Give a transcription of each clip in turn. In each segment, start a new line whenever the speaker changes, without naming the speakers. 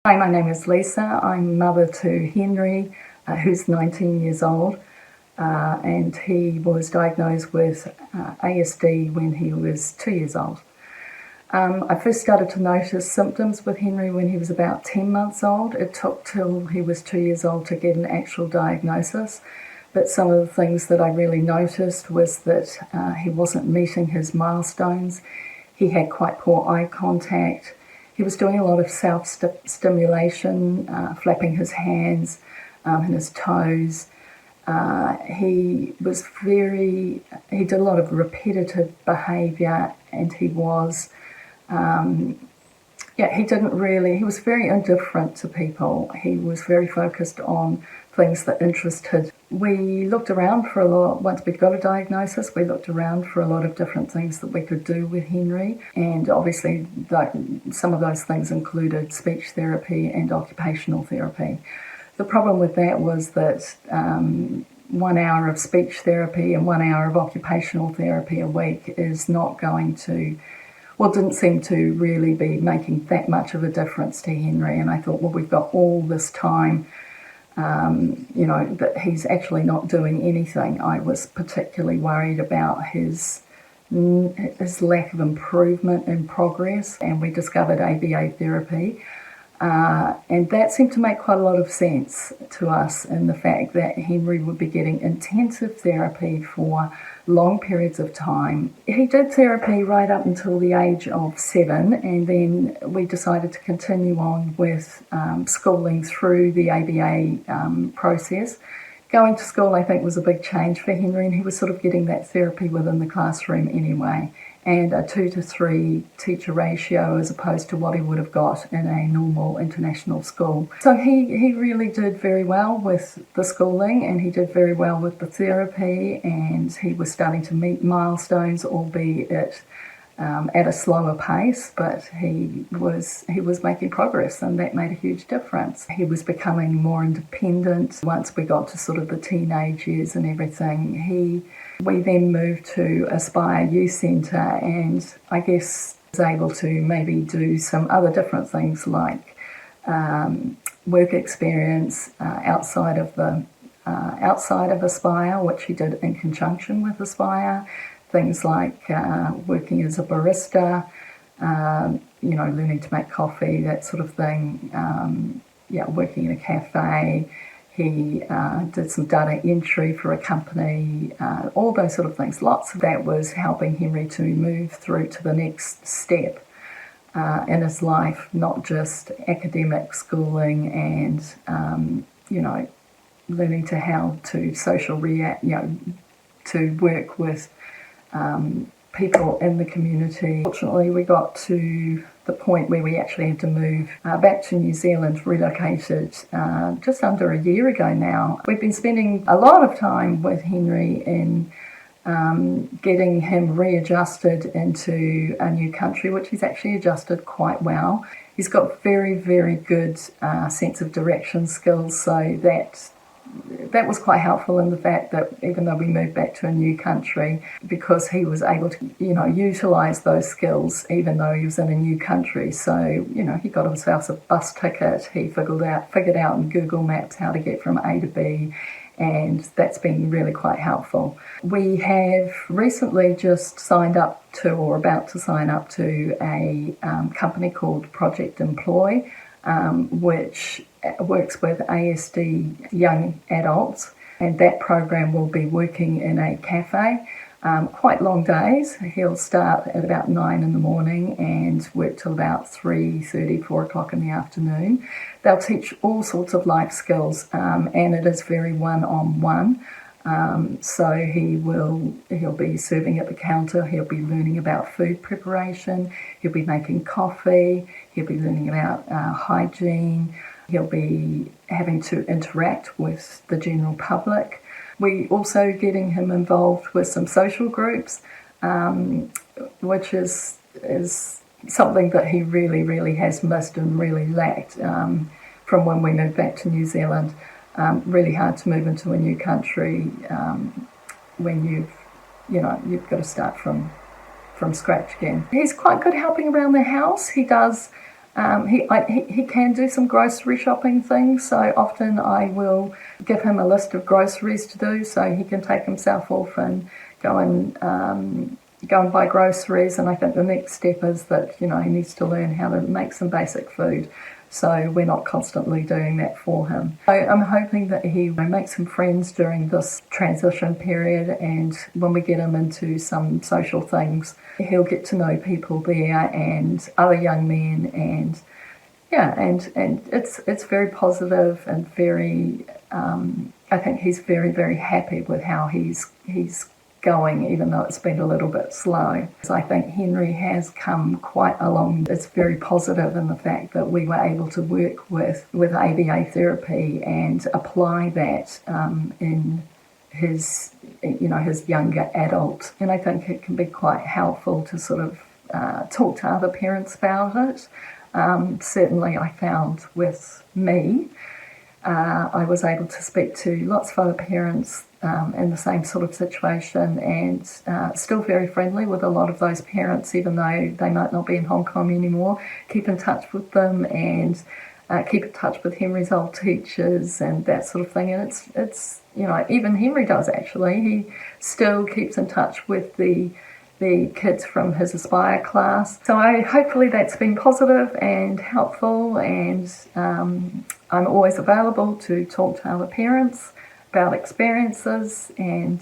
Hi, my name is Lisa. I'm mother to Henry, who's 19 years old, and he was diagnosed with ASD when he was 2 years old. I first started to notice symptoms with Henry when he was about 10 months old. It took till he was 2 years old to get an actual diagnosis, but some of the things that I really noticed was that he wasn't meeting his milestones. He had quite poor eye contact. He was doing a lot of self-stimulation, flapping his hands and his toes. He did a lot of repetitive behaviour, and he was very indifferent to people. He was very focused on things that interested. We looked around for a lot. Once we got a diagnosis, we looked around for a lot of different things that we could do with Henry, and obviously some of those things included speech therapy and occupational therapy. The problem with that was that 1 hour of speech therapy and 1 hour of occupational therapy a week is not going to, didn't seem to really be making that much of a difference to Henry. And I thought, well, we've got all this time, that he's actually not doing anything. I was particularly worried about his lack of improvement in progress, and we discovered ABA therapy. And that seemed to make quite a lot of sense to us in the fact that Henry would be getting intensive therapy for long periods of time. He did therapy right up until the age of 7, and then we decided to continue on with schooling through the ABA process. Going to school, I think, was a big change for Henry, and he was sort of getting that therapy within the classroom anyway, and a 2 to 3 teacher ratio as opposed to what he would have got in a normal international school. So he really did very well with the schooling, and he did very well with the therapy, and he was starting to meet milestones, albeit at a slower pace, but he was making progress, and that made a huge difference. He was becoming more independent once we got to sort of the teenage years and everything. We then moved to Aspire Youth Centre, and I guess was able to maybe do some other different things like work experience outside of Aspire, which he did in conjunction with Aspire. Things like working as a barista, learning to make coffee, that sort of thing. Working in a cafe. He did some data entry for a company, all those sort of things. Lots of that was helping Henry to move through to the next step in his life, not just academic schooling and, learning to how to social react, to work with people in the community. Fortunately, we got to the point where we actually had to move back to New Zealand, relocated just under a year ago now. We've been spending a lot of time with Henry in getting him readjusted into a new country, which he's actually adjusted quite well. He's got very, very good sense of direction skills, so that was quite helpful in the fact that even though we moved back to a new country, because he was able to, utilise those skills even though he was in a new country. So, he got himself a bus ticket, he figured out in Google Maps how to get from A to B, and that's been really quite helpful. We have recently just signed up to, or about to sign up to, a company called Project Employ, which works with ASD young adults, and that program will be working in a cafe, quite long days. He'll start at about 9 in the morning and work till about 3:30, 4 o'clock in the afternoon. They'll teach all sorts of life skills, and it is very one-on-one. So he'll be serving at the counter, he'll be learning about food preparation, he'll be making coffee, he'll be learning about hygiene, he'll be having to interact with the general public. We're also getting him involved with some social groups, which is something that he really, really has missed and really lacked from when we moved back to New Zealand. Really hard to move into a new country when you've got to start from scratch again. He's quite good helping around the house. He does He can do some grocery shopping things, so often I will give him a list of groceries to do so he can take himself off and go and buy groceries. And I think the next step is that, he needs to learn how to make some basic food, so we're not constantly doing that for him. So I'm hoping that he will make some friends during this transition period, and when we get him into some social things, he'll get to know people there and other young men, and it's very positive and very, I think he's very, very happy with how he's going, even though it's been a little bit slow. So I think Henry has come quite along. It's very positive in the fact that we were able to work with ABA therapy and apply that in his younger adult. And I think it can be quite helpful to sort of talk to other parents about it. Certainly I found with me, I was able to speak to lots of other parents in the same sort of situation, and still very friendly with a lot of those parents, even though they might not be in Hong Kong anymore. Keep in touch with them and keep in touch with Henry's old teachers and that sort of thing. And it's even Henry does actually. He still keeps in touch with the kids from his Aspire class. So hopefully that's been positive and helpful, and I'm always available to talk to other parents about experiences and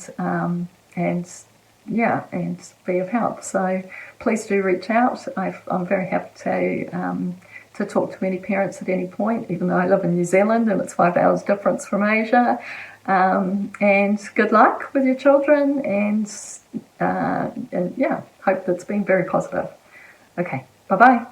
be of help. So please do reach out. I'm very happy to talk to any parents at any point, even though I live in New Zealand and it's 5 hours difference from Asia. And good luck with your children, and hope that's been very positive. Okay, bye-bye.